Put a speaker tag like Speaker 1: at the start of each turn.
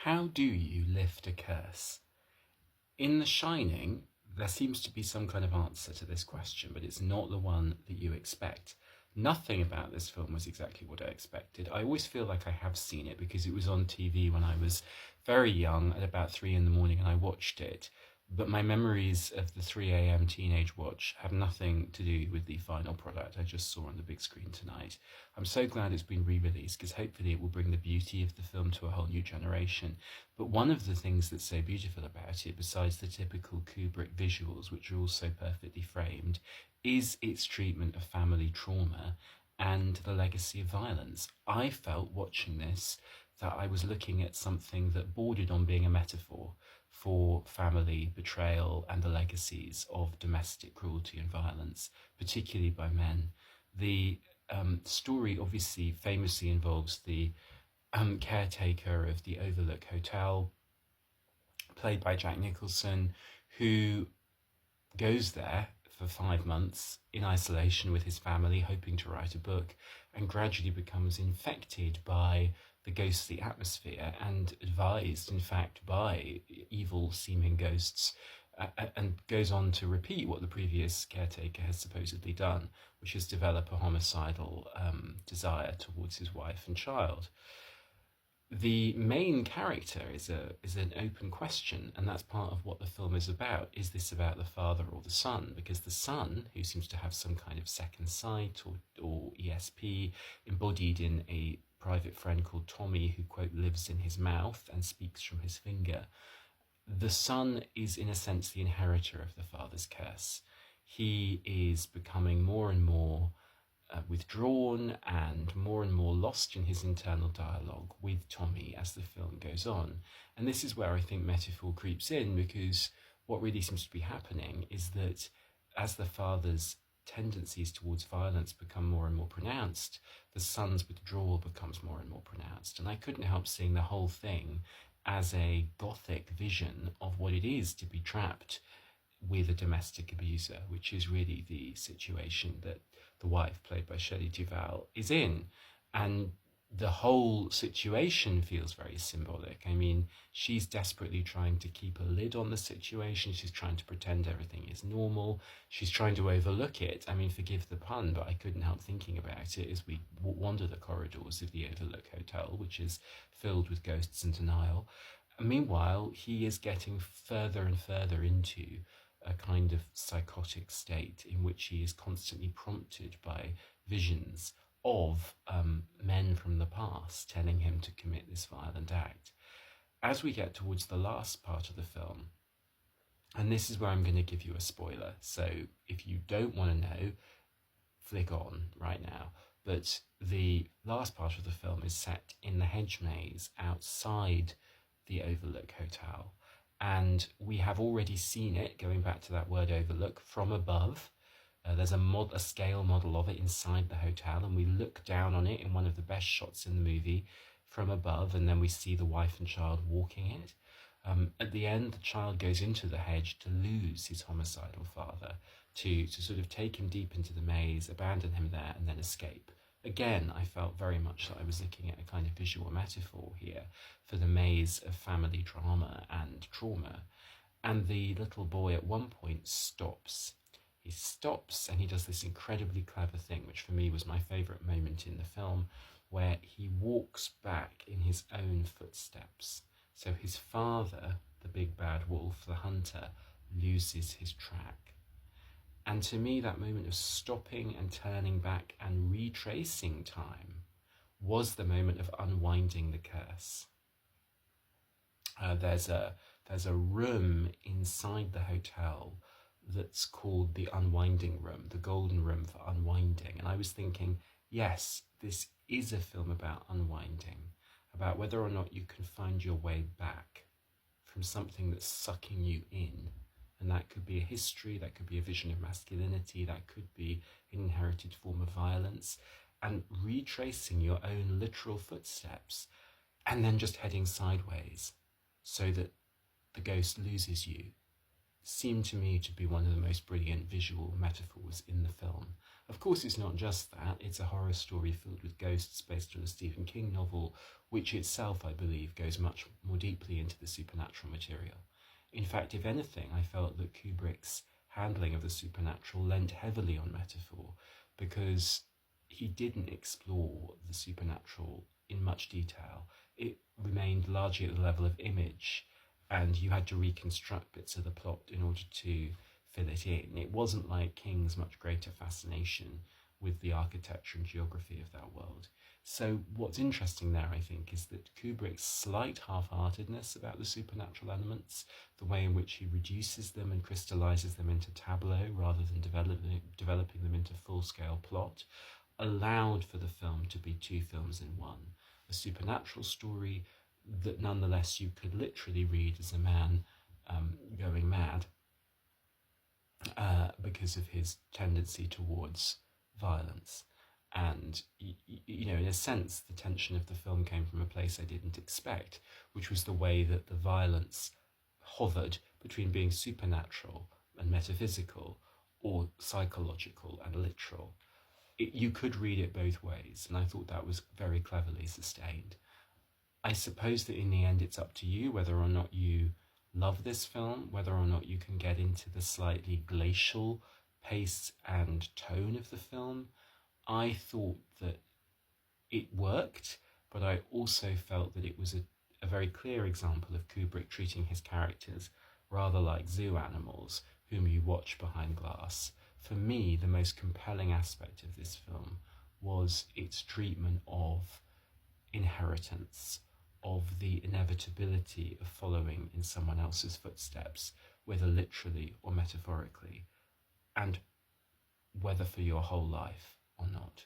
Speaker 1: How do you lift a curse? In The Shining, there seems to be some kind of answer to this question, but it's not the one that you expect. Nothing about this film was exactly what I expected. I always feel like I have seen it because it was on TV when I was very young at about 3 in the morning and I watched it. But my memories of the 3 a.m. teenage watch have nothing to do with the final product I just saw on the big screen tonight. I'm so glad it's been re-released because hopefully it will bring the beauty of the film to a whole new generation. But one of the things that's so beautiful about it, besides the typical Kubrick visuals, which are also perfectly framed, is its treatment of family trauma and the legacy of violence. I felt watching this that I was looking at something that bordered on being a metaphor for family betrayal and the legacies of domestic cruelty and violence, particularly by men. The story obviously famously involves the caretaker of the Overlook Hotel, played by Jack Nicholson, who goes there for 5 months in isolation with his family, hoping to write a book, and gradually becomes infected by the ghostly atmosphere and advised, in fact, by evil-seeming ghosts, and goes on to repeat what the previous caretaker has supposedly done, which is develop a homicidal desire towards his wife and child. The main character is an open question, and that's part of what the film is about. Is this about the father or the son? Because the son, who seems to have some kind of second sight or ESP, embodied in a private friend called Tommy, who, quote, lives in his mouth and speaks from his finger. The son is, in a sense, the inheritor of the father's curse. He is becoming more and more withdrawn and more lost in his internal dialogue with Tommy as the film goes on. And this is where I think metaphor creeps in, because what really seems to be happening is that as the father's tendencies towards violence become more and more pronounced, the son's withdrawal becomes more and more pronounced. And I couldn't help seeing the whole thing as a gothic vision of what it is to be trapped with a domestic abuser, which is really the situation that the wife, played by Shelley Duvall, is in. And the whole situation feels very symbolic. I mean, she's desperately trying to keep a lid on the situation. She's trying to pretend everything is normal. She's trying to overlook it. I mean, forgive the pun, but I couldn't help thinking about it as we wander the corridors of the Overlook Hotel, which is filled with ghosts and denial. And meanwhile, he is getting further and further into a kind of psychotic state in which he is constantly prompted by visions of men from the past telling him to commit this violent act. As we get towards the last part of the film, and this is where I'm going to give you a spoiler, so if you don't want to know, flick on right now. But the last part of the film is set in the hedge maze outside the Overlook Hotel. And we have already seen it, going back to that word overlook, from above. There's a scale model of it inside the hotel, and we look down on it in one of the best shots in the movie from above, and then we see the wife and child walking it. At the end, the child goes into the hedge to lose his homicidal father, to sort of take him deep into the maze, abandon him there, and then escape. Again, I felt very much that I was looking at a kind of visual metaphor here for the maze of family drama and trauma. And the little boy at one point stops. He stops and he does this incredibly clever thing, which for me was my favourite moment in the film, where he walks back in his own footsteps. So his father, the big bad wolf, the hunter, loses his track. And to me, that moment of stopping and turning back and retracing time was the moment of unwinding the curse. There's a room inside the hotel that's called the unwinding room, the golden room for unwinding. And I was thinking, yes, this is a film about unwinding, about whether or not you can find your way back from something that's sucking you in. And that could be a history, that could be a vision of masculinity, that could be an inherited form of violence, and retracing your own literal footsteps and then just heading sideways so that the ghost loses you seemed to me to be one of the most brilliant visual metaphors in the film. Of course, it's not just that, it's a horror story filled with ghosts based on a Stephen King novel, which itself, I believe, goes much more deeply into the supernatural material. In fact, if anything, I felt that Kubrick's handling of the supernatural lent heavily on metaphor, because he didn't explore the supernatural in much detail. It remained largely at the level of image, and you had to reconstruct bits of the plot in order to fill it in. It wasn't like King's much greater fascination with the architecture and geography of that world. So what's interesting there, I think, is that Kubrick's slight half-heartedness about the supernatural elements, the way in which he reduces them and crystallizes them into tableau rather than developing them into full-scale plot, allowed for the film to be two films in one. A supernatural story that nonetheless you could literally read as a man going mad because of his tendency towards violence. And, you know, in a sense, the tension of the film came from a place I didn't expect, which was the way that the violence hovered between being supernatural and metaphysical, or psychological and literal. You could read it both ways, and I thought that was very cleverly sustained. I suppose that in the end it's up to you whether or not you love this film, whether or not you can get into the slightly glacial pace and tone of the film. I thought that it worked, but I also felt that it was a very clear example of Kubrick treating his characters rather like zoo animals whom you watch behind glass. For me, the most compelling aspect of this film was its treatment of inheritance, of the inevitability of following in someone else's footsteps, whether literally or metaphorically, and whether for your whole life or not.